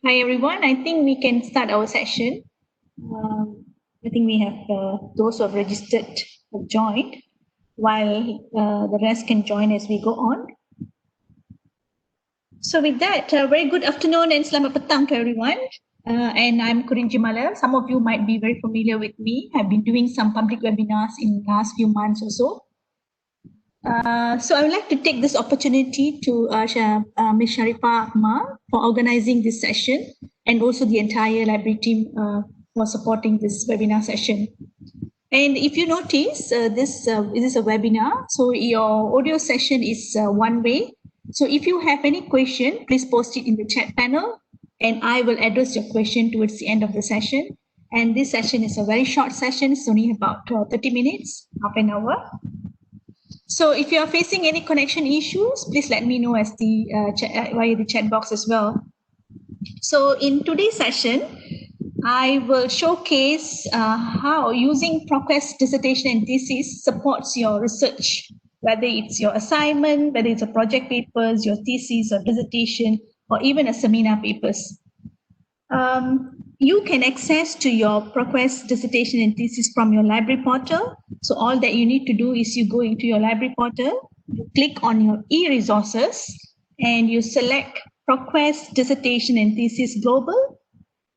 Hi everyone, I think we can start our session. I think we have those who have registered have joined, while the rest can join as we go on. So with that, very good afternoon and selamat petang to everyone. And I'm Kurin Jimala. Some of you might be very familiar with me. I've been doing some public webinars in the last few months or so. So I would like to take this opportunity to Ms. Sharifah Akmal for organizing this session and also the entire library team for supporting this webinar session. And if you notice, this is a webinar, so your audio session is one way. So if you have any question, please post it in the chat panel and I will address your question towards the end of the session. And this session is a very short session, it's only about 30 minutes, half an hour. So if you are facing any connection issues, please let me know as via the chat box as well. So in today's session, I will showcase how using ProQuest dissertation and thesis supports your research, whether it's your assignment, whether it's a project papers, your thesis or dissertation, or even a seminar papers. You can access to your ProQuest dissertation and thesis from your library portal. So all that you need to do is you go into your library portal, you click on your e-resources, and you select ProQuest dissertation and thesis global.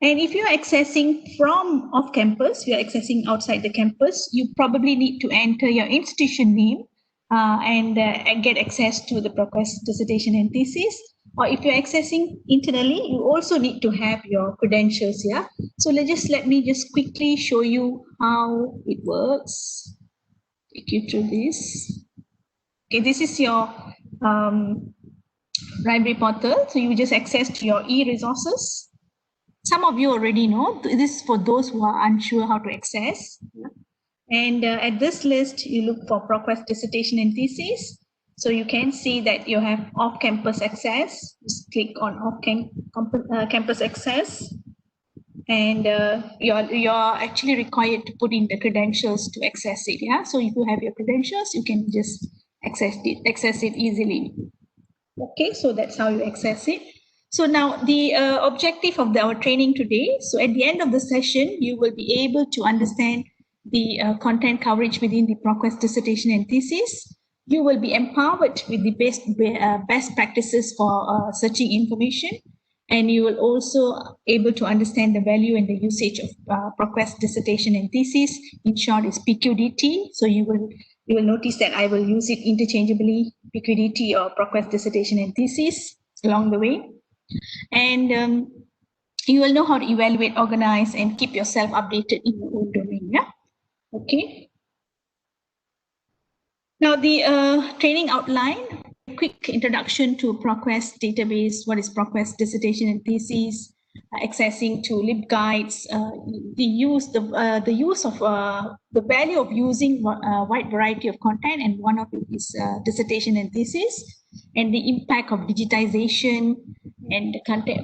And if you're accessing from off campus, you're accessing outside the campus, you probably need to enter your institution name and get access to the ProQuest dissertation and thesis. Or if you're accessing internally, you also need to have your credentials, yeah? So let me just quickly show you how it works. Take you through this. Okay, this is your library portal. So you just access to your e-resources. Some of you already know, this is for those who are unsure how to access. And at this list, you look for ProQuest dissertation and thesis. So you can see that you have off-campus access. Just click on off-campus access. And you're actually required to put in the credentials to access it. Yeah. So if you have your credentials, you can just access it easily. Okay, so that's how you access it. So now the objective of our training today, so at the end of the session, you will be able to understand the content coverage within the ProQuest dissertation and thesis. You will be empowered with the best practices for searching information. And you will also able to understand the value and the usage of ProQuest dissertation and thesis. In short, it's PQDT. So you will notice that I will use it interchangeably, PQDT or ProQuest dissertation and thesis along the way. And you will know how to evaluate, organize, and keep yourself updated in your own domain. Yeah. Okay. Now the training outline, a quick introduction to ProQuest database, what is ProQuest dissertation and thesis, accessing to LibGuides, the use of the value of using a wide variety of content, and one of it is dissertation and thesis, and the impact of digitization and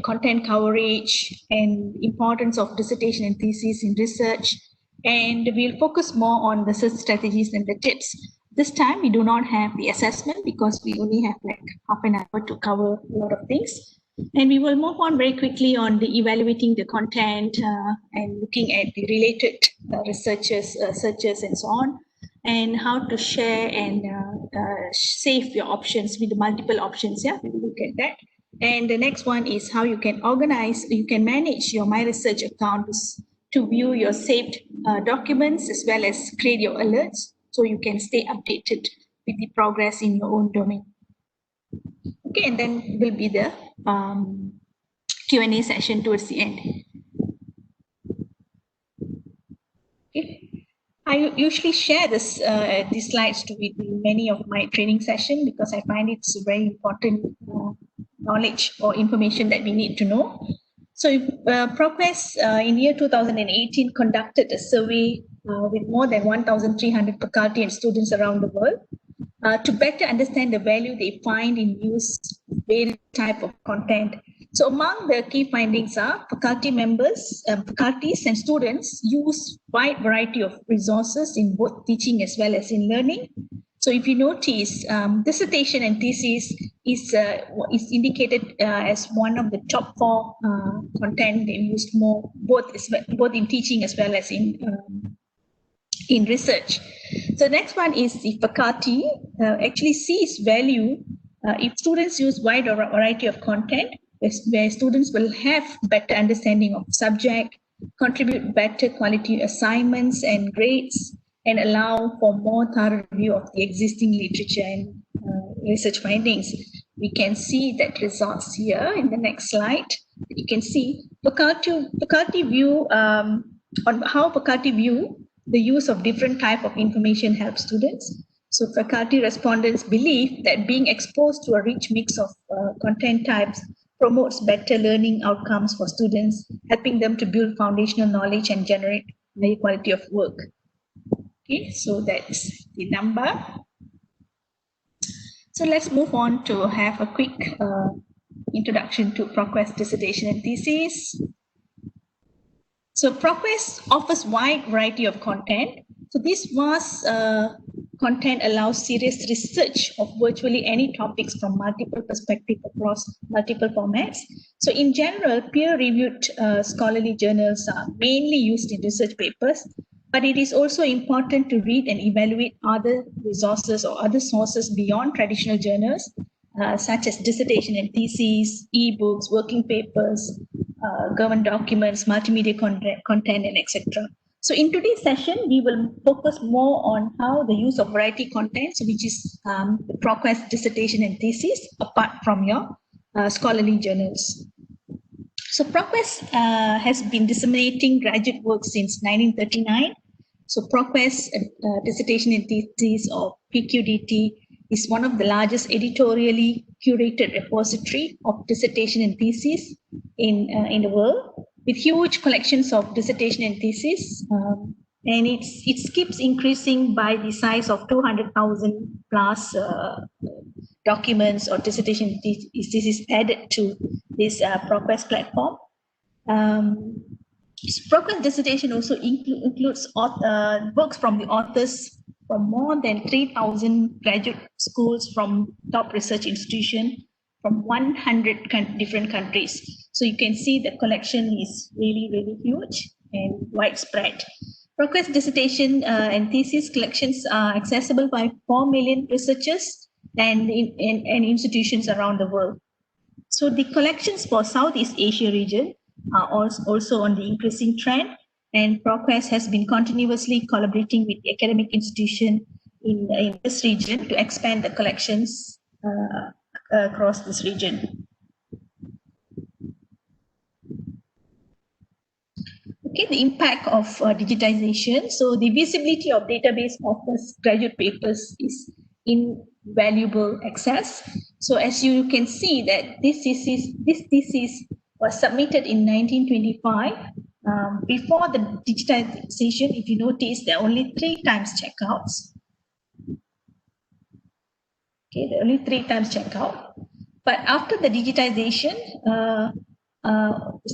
content coverage and importance of dissertation and thesis in research. And we'll focus more on the search strategies and the tips. This time we do not have the assessment because we only have like half an hour to cover a lot of things. And we will move on very quickly on the evaluating the content and looking at the related searches and so on, and how to share and save your options with the multiple options. Yeah, we will look at that. And the next one is how you can manage your My Research accounts to view your saved documents as well as create your alerts, so you can stay updated with the progress in your own domain. Okay, and then will be the Q&A session towards the end. Okay. I usually share these slides with many of my training sessions because I find it's very important knowledge or information that we need to know. So ProQuest in year 2018 conducted a survey with more than 1,300 faculty and students around the world to better understand the value they find in use various type of content. So among the key findings are faculties and students use wide variety of resources in both teaching as well as in learning. So if you notice, dissertation and thesis is indicated as one of the top four content they used more, both in teaching as well as in research. So next one is the faculty actually sees value if students use wide variety of content, where students will have better understanding of subject, contribute better quality assignments and grades, and allow for more thorough review of the existing literature and research findings. We can see that results here in the next slide. You can see faculty view on how faculty view the use of different type of information helps students. So faculty respondents believe that being exposed to a rich mix of content types promotes better learning outcomes for students, helping them to build foundational knowledge and generate high quality of work. Okay, so that's the number. So let's move on to have a quick introduction to ProQuest dissertation and thesis. So ProQuest offers wide variety of content. So this vast content allows serious research of virtually any topics from multiple perspectives across multiple formats. So in general, peer-reviewed scholarly journals are mainly used in research papers, but it is also important to read and evaluate other resources or other sources beyond traditional journals, such as dissertation and theses, e-books, working papers, government documents, multimedia content, and etc. So in today's session, we will focus more on how the use of variety contents, which is the ProQuest dissertation and thesis, apart from your scholarly journals. So ProQuest has been disseminating graduate work since 1939. So ProQuest dissertation and thesis, or PQDT, is one of the largest editorially curated repository of dissertation and thesis in the world, with huge collections of dissertation and thesis, and it keeps increasing by the size of 200,000 plus documents or dissertation thesis added to this ProQuest platform. ProQuest dissertation also includes works from the authors from more than 3,000 graduate schools from top research institutions from 100 different countries. So you can see the collection is really, really huge and widespread. ProQuest dissertation and thesis collections are accessible by 4 million researchers and institutions around the world. So the collections for Southeast Asia region are also on the increasing trend, and ProQuest has been continuously collaborating with the academic institution in this region to expand the collections across this region. Okay, the impact of digitization. So the visibility of database offers graduate papers is invaluable access. So as you can see that this thesis was submitted in 1925. Before the digitization, if you notice, there are only 3 times checkouts. Okay, there are only 3 times checkout. But after the digitization,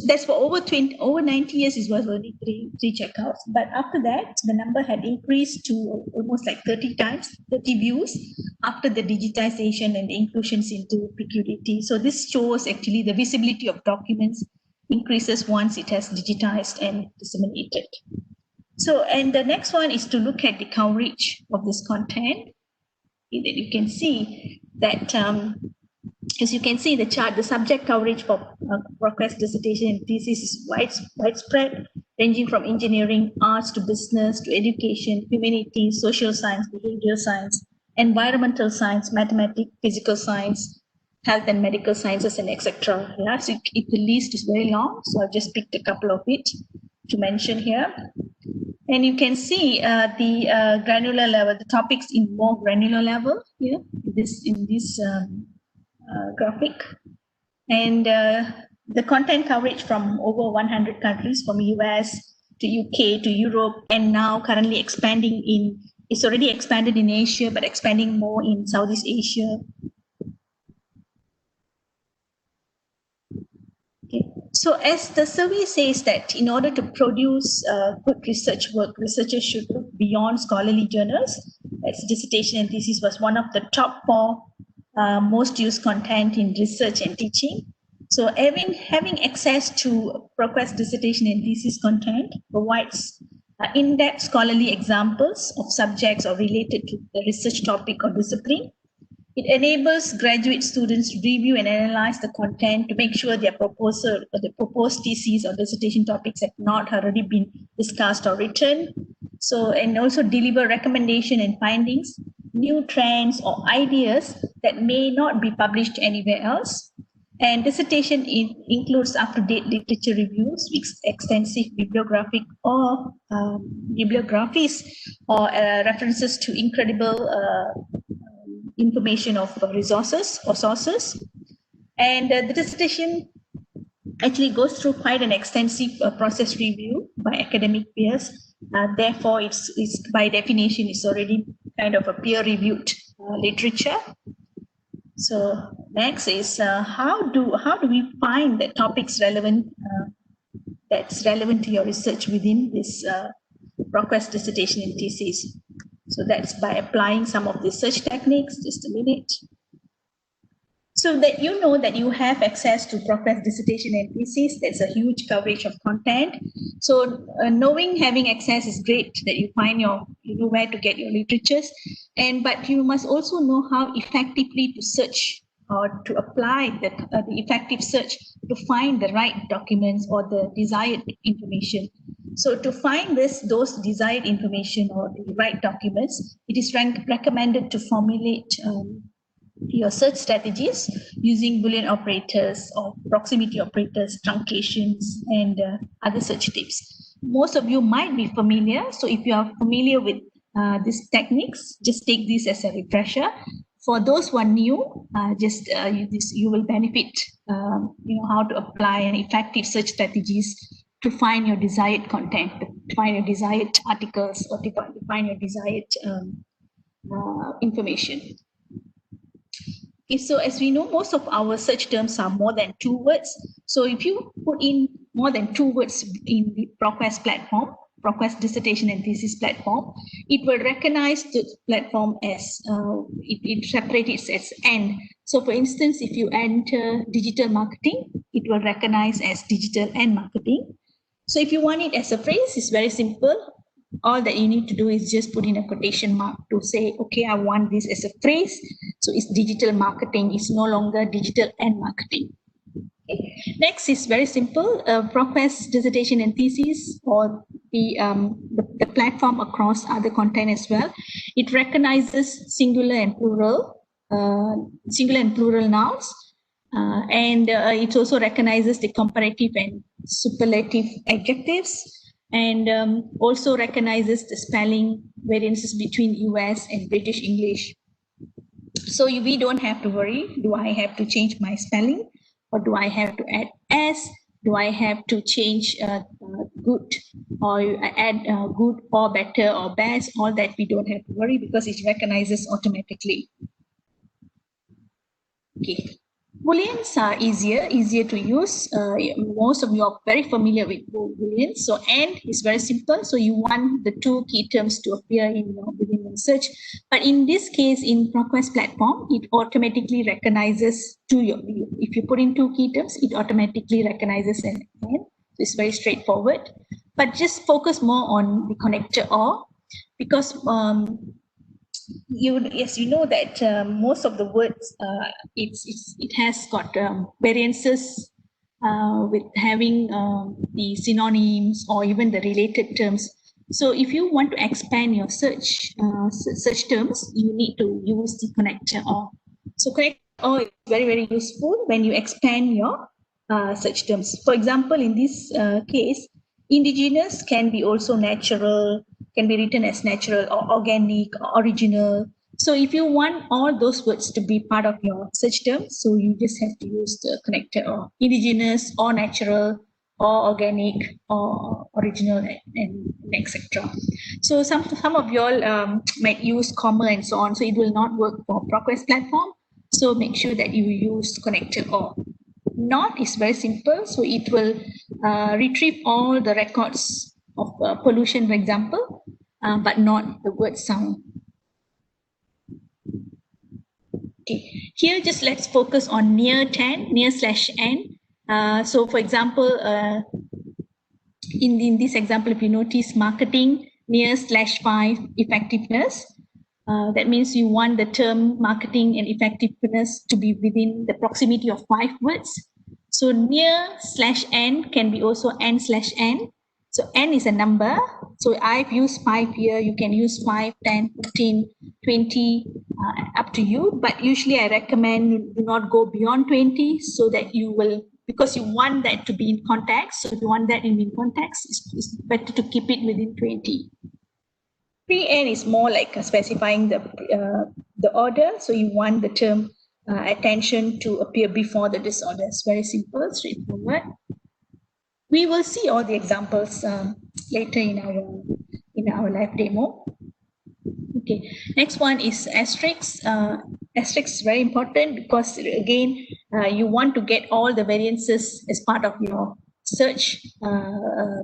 that's for over 90 years, it was only three checkouts. But after that, the number had increased to almost like 30 times, 30 views after the digitization and the inclusions into PQDT. So this shows actually the visibility of documents increases once it has digitized and disseminated. So, and the next one is to look at the coverage of this content. You can see that as you can see in the chart, the subject coverage for ProQuest dissertation and thesis is widespread, ranging from engineering, arts to business to education, humanities, social science, behavioral science, environmental science, mathematics, physical science, health and medical sciences, and etc. Yeah, so the list is very long, so I've just picked a couple of it to mention here. And you can see the granular level, the topics in more granular level here in this graphic, and the content coverage from over 100 countries, from US to UK to Europe, and now currently expanding it's already expanded in Asia, but expanding more in Southeast Asia. Okay. So as the survey says that in order to produce good research work, researchers should look beyond scholarly journals that's dissertation and thesis, was one of the top 4 most used content in research and teaching. So having access to ProQuest dissertation and thesis content provides in-depth scholarly examples of subjects or related to the research topic or discipline. It enables graduate students to review and analyze the content to make sure their proposal or the proposed thesis or dissertation topics have not already been discussed or written. So, and also deliver recommendation and findings, new trends or ideas that may not be published anywhere else. And dissertation includes up-to-date literature reviews with extensive bibliographic or bibliographies or references to incredible information of resources or sources. And the dissertation actually goes through quite an extensive process review by academic peers. Therefore, it's by definition, it's already kind of a peer-reviewed literature. So next is how do we find the topics relevant that's relevant to your research within this ProQuest dissertation and thesis. So that's by applying some of the search techniques. Just a minute. So that you know that you have access to ProQuest dissertation and thesis, that's a huge coverage of content. So having access is great, that you know where to get your literatures, but you must also know how effectively to search or to apply the effective search to find the right documents or the desired information. So to find those desired information or the right documents, it is recommended to formulate your search strategies using Boolean operators or proximity operators, truncations, and other search tips. Most of you might be familiar. So if you are familiar with these techniques, just take this as a refresher. For those who are new, you will benefit, how to apply an effective search strategies to find your desired content, to find your desired articles, or to find your desired information. Okay, so as we know, most of our search terms are more than 2 words. So if you put in more than 2 words in the ProQuest platform, ProQuest dissertation and thesis platform, it will recognize the platform as, it separates it as N. So for instance, if you enter digital marketing, it will recognize as digital and marketing. So if you want it as a phrase, it's very simple. All that you need to do is just put in a quotation mark to say, okay, I want this as a phrase. So it's digital marketing. It's no longer digital and marketing. Okay. Next is very simple. ProQuest dissertation and thesis, or the platform across other content as well. It recognizes singular and plural nouns. And it also recognizes the comparative and superlative adjectives, and also recognizes the spelling variances between US and British English. So we don't have to worry, do I have to change my spelling, or do I have to add S? Do I have to change good, or add good or better or best? All that we don't have to worry, because it recognizes automatically. Okay. Booleans are easier to use. Most of you are very familiar with Booleans. So AND is very simple. So you want the 2 key terms to appear in your Boolean search. But in this case, in ProQuest platform, it automatically recognizes if you put in 2 key terms, it automatically recognizes an AND. So it's very straightforward. But just focus more on the connector OR, because you know that most of the words it has got variances with having the synonyms or even the related terms. So if you want to expand your search terms, you need to use the connector OR. So connector OR is very, very useful when you expand your search terms. For example, in this case, indigenous can be also natural, can be written as natural or organic or original. So if you want all those words to be part of your search terms, so you just have to use the connector or indigenous or natural or organic or original and etc. So some of you all might use comma and so on. So it will not work for ProQuest platform. So make sure that you use connector OR. Not is very simple. So it will retrieve all the records of pollution, for example, but not the word sound. Okay, here just let's focus on near 10, near slash n. So for example, in this example, if you notice marketing near slash 5 effectiveness, that means you want the term marketing and effectiveness to be within the proximity of 5 words. So near slash n can be also n slash n. So n is a number. So I've used 5 here. You can use 5, 10, 15, 20, up to you. But usually I recommend you do not go beyond 20 so that you will, because you want that to be in context. So if you want that in context, it's better to keep it within 20. Pre-N is more like specifying the order. So you want the term attention to appear before the disorder. It's very simple, straightforward. We will see all the examples later in our live demo. Okay, next one is asterisk. Asterisk is very important because again, you want to get all the variances as part of your search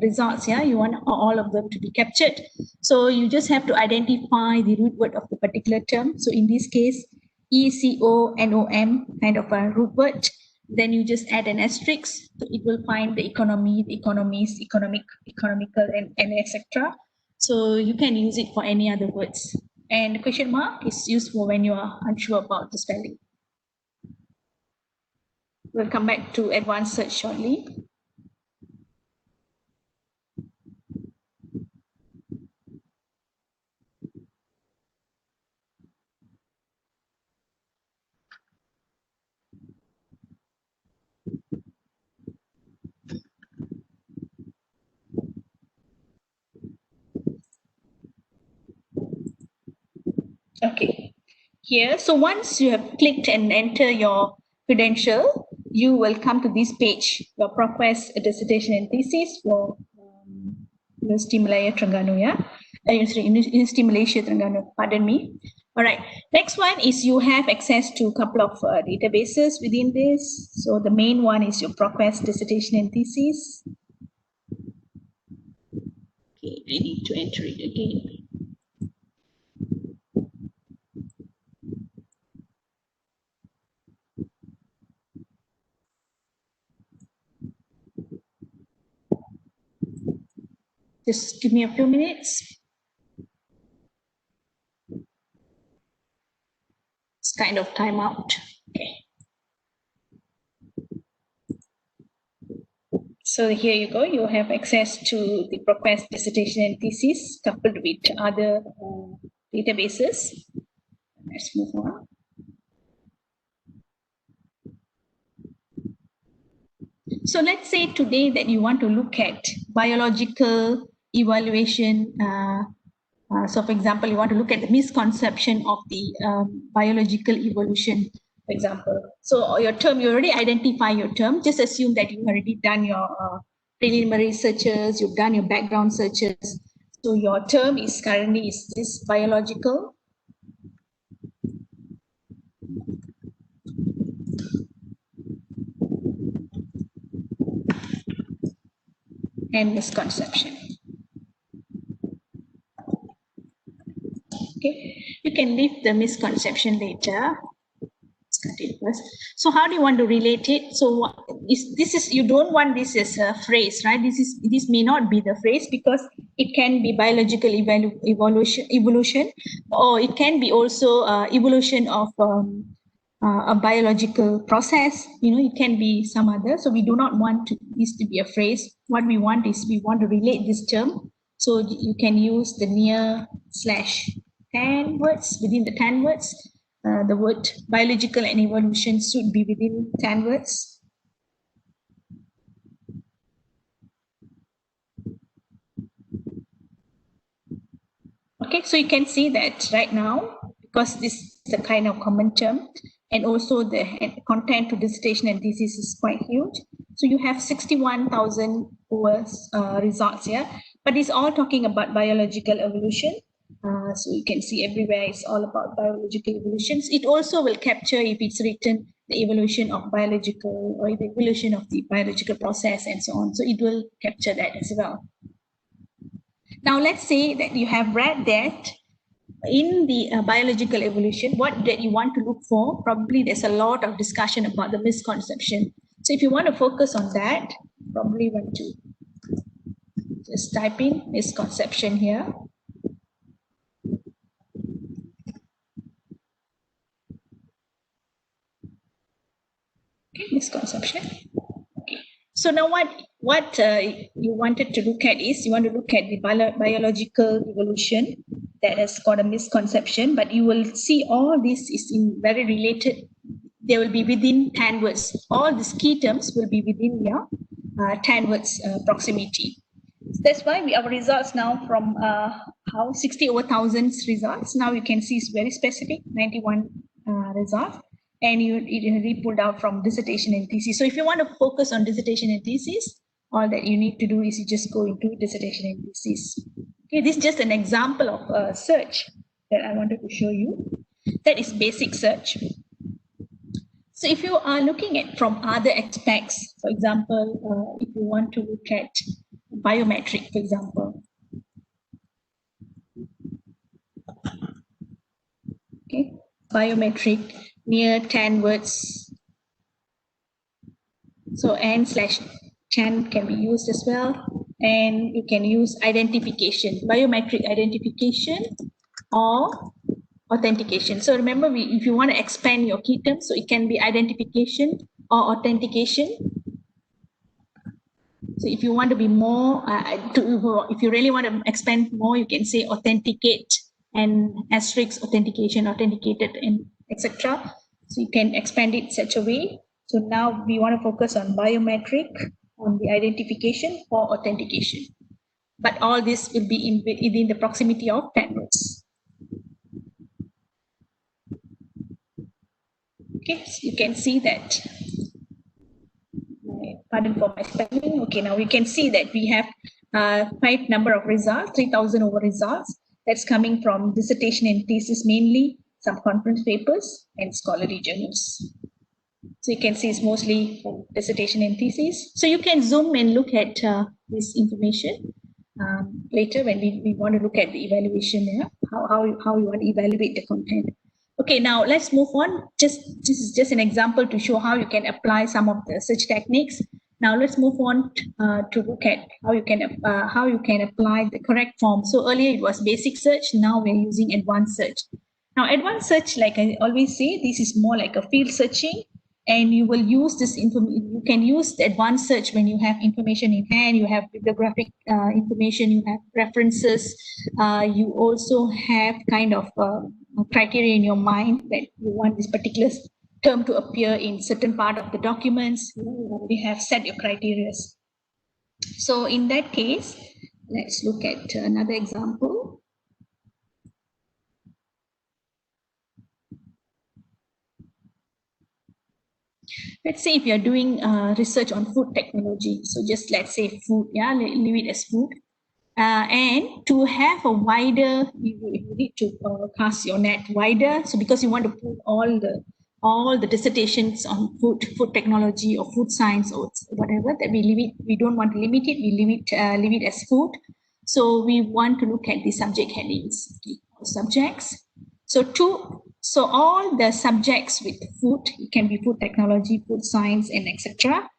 results. Yeah, you want all of them to be captured. So you just have to identify the root word of the particular term. So in this case, ECONOM, kind of a root word. Then you just add an asterisk. So it will find the economy, the economies, economical, and etc. So you can use it for any other words. And the question mark is useful when you are unsure about the spelling. We'll come back to advanced search shortly. Okay, here, so once you have clicked and enter your credential, you will come to this page, your ProQuest dissertation and thesis for University Malaya Terengganu, yeah? University Malaysia Terengganu, pardon me. All right, next one is you have access to a couple of databases within this. So the main one is your ProQuest dissertation and thesis. Okay, I need to enter it again. Just give me a few minutes. It's kind of timeout. Okay. So here you go. You have access to the ProQuest dissertation and thesis coupled with other databases. Let's move on. So let's say today that you want to look at biological evaluation. So for example, you want to look at the misconception of the biological evolution, for example. So your term, you already identify your term. Just assume that you've already done your preliminary searches, you've done your background searches. So your term is currently is this biological. And misconception. Okay, you can leave the misconception later. Let's cut it first. So how do you want to relate it? So this is, you don't want this as a phrase, right? This may not be the phrase because it can be biological evolution, or it can be also evolution of a biological process. It can be some other. So we do not want this to be a phrase. What we want is we want to relate this term. So you can use the near slash 10 words. Within the 10 words, the word biological and evolution should be within 10 words. Okay, so you can see that right now, because this is a kind of common term, and also the content to dissertation and thesis is quite huge. So you have 61,000 words results here, but it's all talking about biological evolution. So you can see everywhere it's all about biological evolutions. It also will capture, if it's written, the evolution of biological or the evolution of the biological process and so on. So it will capture that as well. Now let's say that you have read that in the biological evolution, what that you want to look for, probably there's a lot of discussion about the misconception. So if you want to focus on that, probably want to just type in misconception here. Okay, misconception. Okay. So now what you wanted to look at is, you want to look at the biological evolution that has got a misconception, but you will see all this is in very related. They will be within 10 words. All these key terms will be within your 10 words proximity. So that's why our results now from how 60 over thousands results. Now you can see it's very specific, 91 results. And it pulled out from dissertation and thesis. So if you want to focus on dissertation and thesis, all that you need to do is you just go into dissertation and thesis. Okay, this is just an example of a search that I wanted to show you. That is basic search. So if you are looking at from other aspects, for example, if you want to look at biometric, for example. Okay, biometric, near 10 words. So n/10 can be used as well. And you can use identification, biometric identification or authentication. So remember, if you want to expand your key terms, so it can be identification or authentication. So if you want to be more, if you really want to expand more, you can say authenticate and asterisk authentication, authenticated, and etc. So you can expand it such a way. So now we want to focus on biometric, on the identification or authentication. But all this will be within the proximity of 10 words. Okay, so you can see that. Pardon for my spelling. Okay, now we can see that we have quite number of results, 3,000 over results. That's coming from dissertation and thesis mainly, some conference papers and scholarly journals. So you can see it's mostly from dissertation and thesis. So you can zoom and look at this information later when we want to look at the evaluation, how you want to evaluate the content. Okay, now let's move on. This is just an example to show how you can apply some of the search techniques. Now let's move on to look at how you can apply the correct form. So earlier it was basic search. Now we're using advanced search. Now advanced search, like I always say, this is more like a field searching, and you will use this information. You can use the advanced search when you have information in hand. You have bibliographic information. You have references. You also have kind of criteria in your mind that you want this particular term to appear in certain part of the documents. You already have set your criteria. So in that case, let's look at another example. Let's say if you're doing research on food technology, so just let's say food, leave it as food. And to have a wider, you need to cast your net wider. So because you want to put all the dissertations on food technology or food science or whatever, that we don't want to limit it. We leave it as food. So we want to look at the subject headings, subjects. So all the subjects with food, it can be food technology, food science, and etc.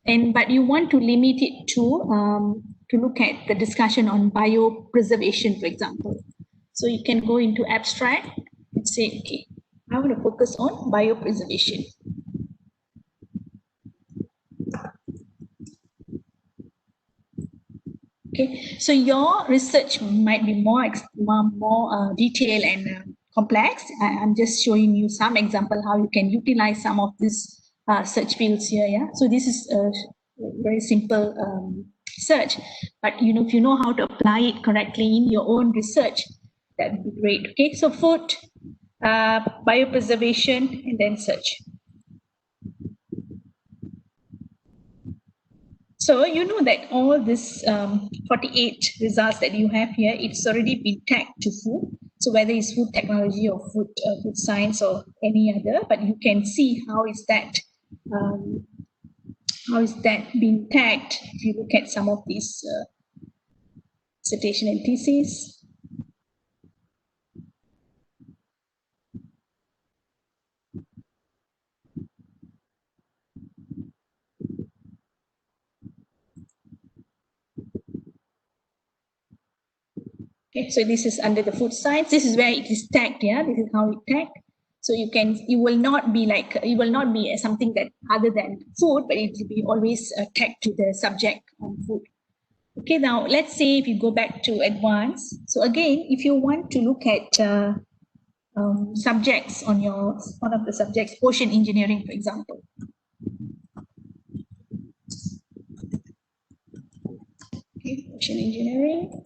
But you want to limit it to look at the discussion on biopreservation, for example. So you can go into abstract and say, okay, I want to focus on biopreservation. Okay, so your research might be more detailed and complex. I'm just showing you some example how you can utilize some of these search fields here. Yeah, so this is a very simple search, but if you know how to apply it correctly in your own research, that would be great. Okay, so food, biopreservation, and then search. So you know that all this 48 results that you have here, it's already been tagged to food. So whether it's food technology or food science or any other, but you can see how is that being tagged if you look at some of these dissertation and thesis. Okay, so this is under the food science. This is where it is tagged. Yeah, this is how it tagged. So you will not be something that other than food, but it will be always tagged to the subject on food. Okay, now let's say if you go back to advanced. So again, if you want to look at subjects on one of the subjects, ocean engineering, for example. Okay, ocean engineering.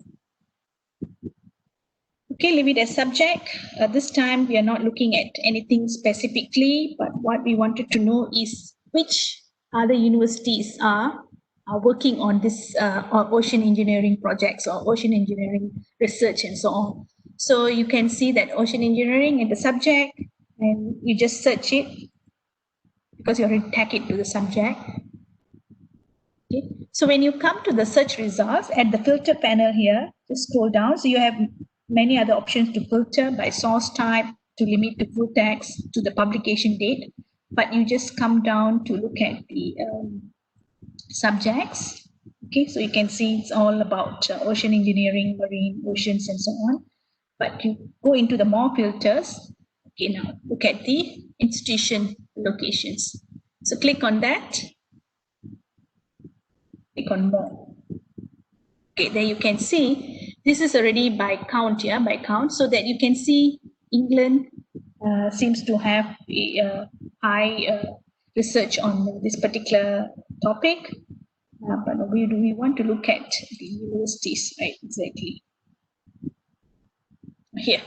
Okay, leave it as subject. This time we are not looking at anything specifically, but what we wanted to know is which other universities are working on this ocean engineering projects or ocean engineering research and so on. So you can see that ocean engineering in the subject, and you just search it because you already tag it to the subject. Okay. So when you come to the search results at the filter panel here, just scroll down. So you have many other options to filter by source type, to limit to full text, to the publication date. But you just come down to look at the subjects. Okay, so you can see it's all about ocean engineering, marine, oceans, and so on. But you go into the more filters. Okay, now look at the institution locations. So click on that. Click on more. Okay, there you can see this is already by count, yeah, by count, so that you can see England seems to have a high research on this particular topic. But we want to look at the universities, right? Exactly. Here.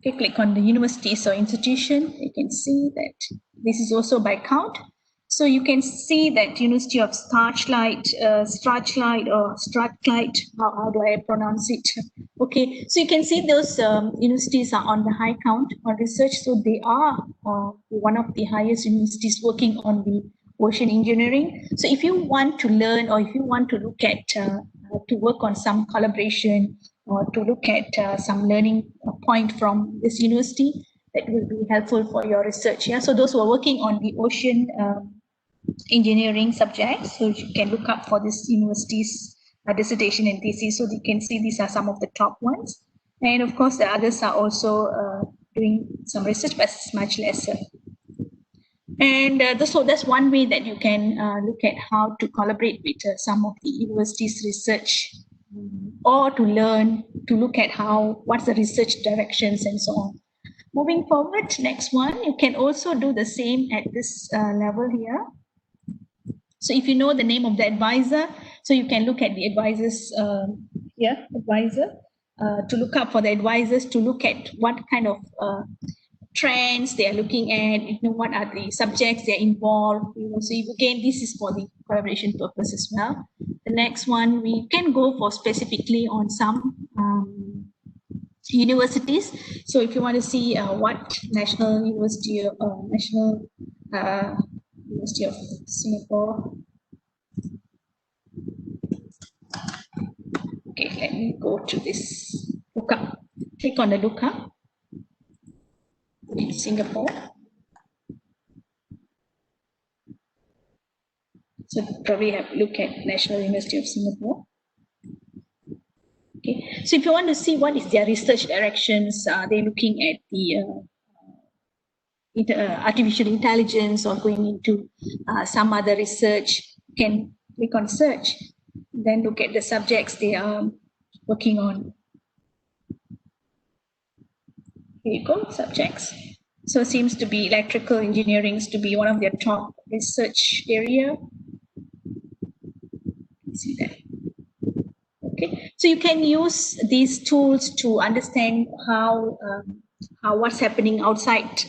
Okay, click on the universities or institution. You can see that this is also by count. So you can see that University of Strathclyde, or Strathclyde, how do I pronounce it? Okay, so you can see those universities are on the high count on research. So they are one of the highest universities working on the ocean engineering. So if you want to learn, or if you want to look at, to work on some collaboration, or to look at some learning point from this university, that will be helpful for your research. Yeah, so those who are working on the ocean engineering subjects, so you can look up for this university's dissertation and thesis. So you can see these are some of the top ones, and of course the others are also doing some research, but it's much lesser. And so that's one way that you can look at how to collaborate with some of the university's research, or to learn, to look at what's the research directions and so on. Moving forward, next one, you can also do the same at this level here. So if you know the name of the advisor, so you can look at the advisors here, advisor, to look up for the advisors, to look at what kind of trends they are looking at, what are the subjects they're involved, so again, this is for the collaboration purpose as well. The next one, we can go for specifically on some universities. So if you want to see what National University of Singapore. Okay, let me go to this lookup. Click on the lookup in Singapore. So probably have a look at National University of Singapore. Okay, so if you want to see what is their research directions, they're looking at the artificial intelligence, or going into some other research, you can click on search, then look at the subjects they are working on. Here you go, subjects. So it seems to be electrical engineering to be one of their top research area. See that. Okay, so you can use these tools to understand how what's happening outside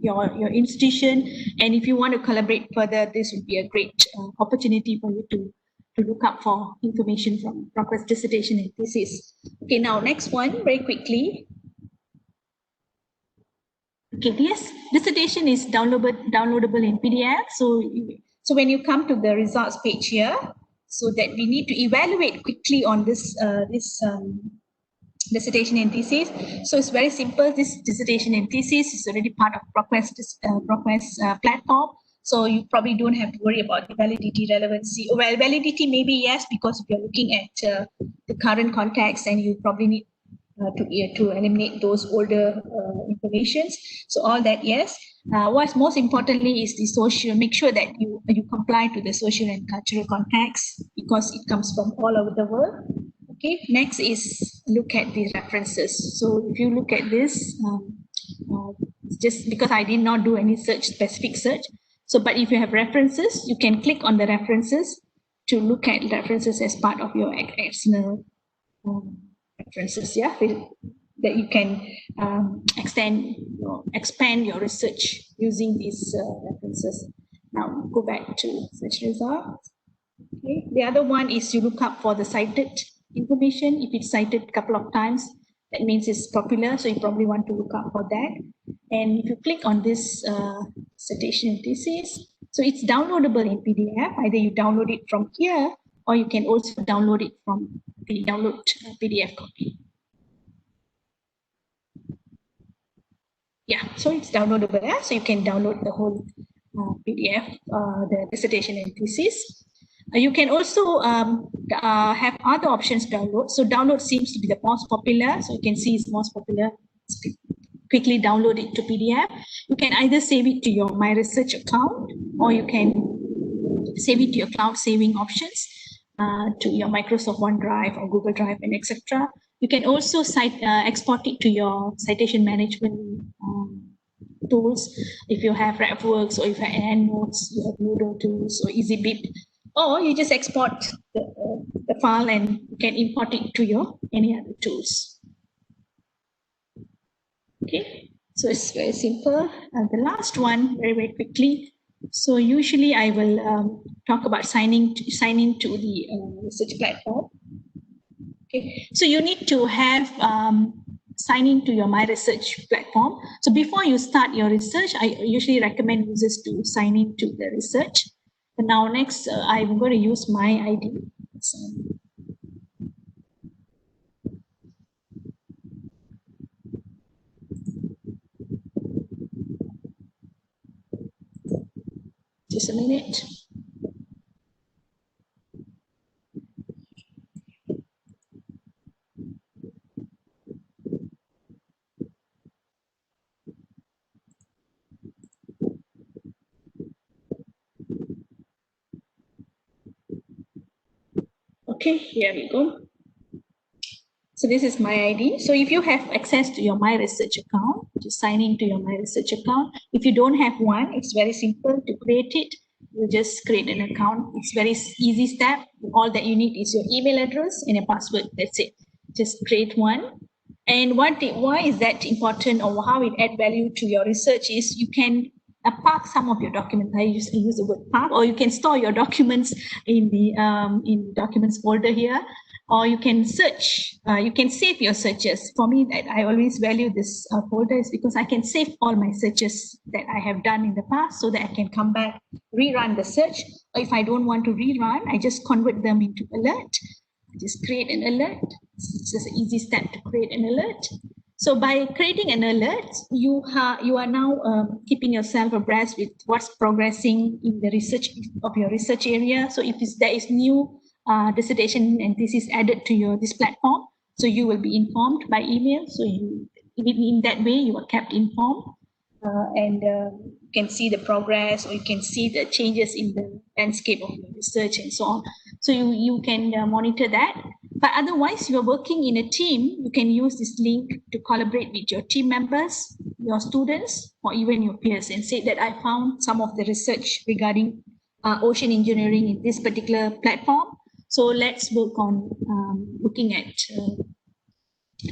your institution, and if you want to collaborate further, this would be a great opportunity for you to look up for information from ProQuest dissertation and thesis. Okay, now next one, very quickly. Okay, yes, dissertation is downloadable in PDF. So when you come to the results page here, so that we need to evaluate quickly on this dissertation and thesis. So it's very simple. This dissertation and thesis is already part of ProQuest platform. So you probably don't have to worry about the validity, relevancy. Well, validity maybe yes, because if you're looking at the current context, and you probably need to eliminate those older informations. So all that, yes. What's most importantly is the social. Make sure that you comply to the social and cultural context, because it comes from all over the world. Okay. Next is look at the references. So if you look at this, just because I did not do any specific search. So, but if you have references, you can click on the references to look at references as part of your external references, yeah, that you can expand your research using these references. Now go back to search results. Okay. The other one is you look up for the cited information. If it's cited a couple of times, that means it's popular, so you probably want to look up for that. And if you click on this dissertation and thesis, so it's downloadable in PDF. Either you download it from here, or you can also download it from the download PDF copy. Yeah, so it's downloadable there, so you can download the whole PDF, the dissertation and thesis. You can also have other options download. So download seems to be the most popular. So you can see it's most popular. Quickly download it to PDF. You can either save it to your My Research account, or you can save it to your cloud saving options, to your Microsoft OneDrive or Google Drive, and etc. You can also export it to your citation management tools. If you have RefWorks, or if you have EndNotes, you have Moodle tools or EasyBit, or you just export the file and you can import it to your any other tools. Okay, so it's very simple. And the last one, very quickly. So usually I will talk about signing to the research platform. Okay, so you need to have sign in to your My Research platform. So before you start your research, I usually recommend users to sign in to the research. But now next, I'm going to use my ID. So, just a minute. Okay, here we go. So this is my ID. So if you have access to your My Research account, just sign in to your My Research account. If you don't have one, it's very simple to create it. You just create an account. It's very easy step. All that you need is your email address and a password. That's it. Just create one. And why is that important, or how it add value to your research is you can park some of your documents. I use the word park, or you can store your documents in the documents folder here, or you can search. You can save your searches. For me, I always value this folder is because I can save all my searches that I have done in the past, so that I can come back, rerun the search. Or if I don't want to rerun, I just convert them into alert. Just create an alert. It's just an easy step to create an alert. So by creating an alert, you are now keeping yourself abreast with what's progressing in the research of your research area. So if there is new dissertation and thesis added to this platform, so you will be informed by email. So in that way, you are kept informed. And you can see the progress, or you can see the changes in the landscape of your research and so on. So you can monitor that. But otherwise, you're working in a team, you can use this link to collaborate with your team members, your students, or even your peers, and say that I found some of the research regarding ocean engineering in this particular platform. So let's work on looking at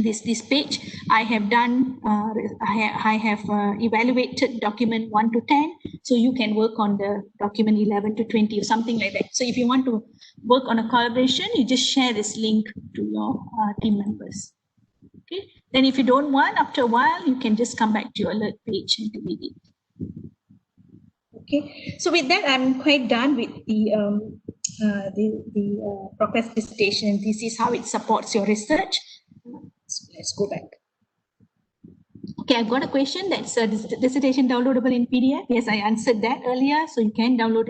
this page. I have done, I have evaluated document 1 to 10. So you can work on the document 11 to 20 or something like that. So if you want to work on a collaboration, you just share this link to your team members. Okay. Then if you don't want, after a while, you can just come back to your alert page and delete it. Okay. So with that, I'm quite done with the ProQuest dissertation. This is how it supports your research. So let's go back. Okay, I've got a question that's dissertation downloadable in PDF. Yes, I answered that earlier, so you can download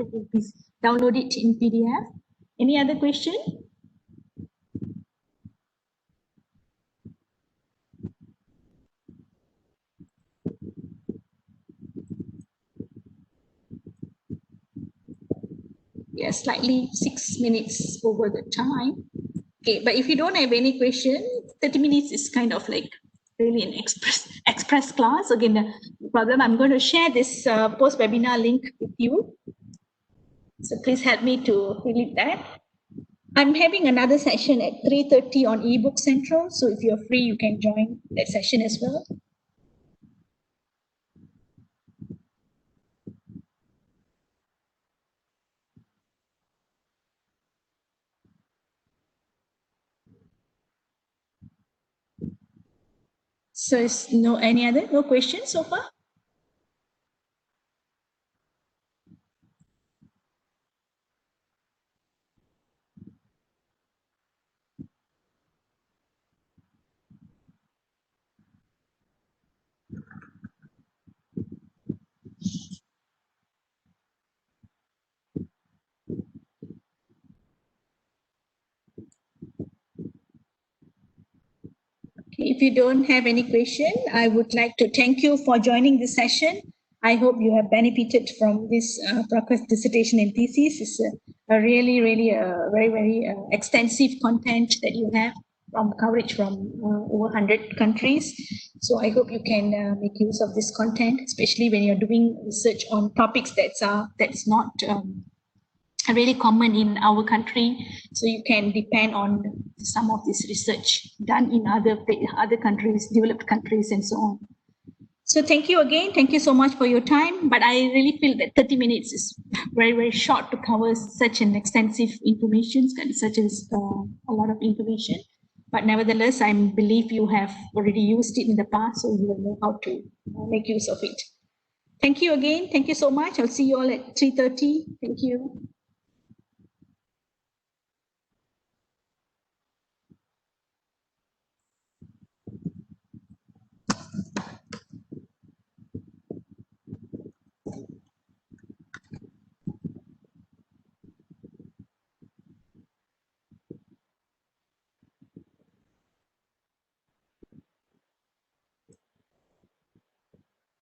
it in PDF. Any other question? Yes, slightly 6 minutes over the time. Okay, but if you don't have any question, 30 minutes is kind of like really an express class. Again, the problem, I'm going to share this post webinar link with you. So please help me to delete that. I'm having another session at 3:30 on eBook Central. So if you're free, you can join that session as well. So is no questions so far? If you don't have any question, I would like to thank you for joining this session. I hope you have benefited from this ProQuest dissertation and thesis. It's a really, really very, very extensive content that you have from coverage from over 100 countries. So I hope you can make use of this content, especially when you're doing research on topics that's not really common in our country. So you can depend on some of this research done in other countries, developed countries, and so on. So thank you again. Thank you so much for your time. But I really feel that 30 minutes is very, very short to cover such an extensive information, such as a lot of information. But nevertheless, I believe you have already used it in the past, so you will know how to make use of it. Thank you again. Thank you so much. I'll see you all at 3:30. Thank you.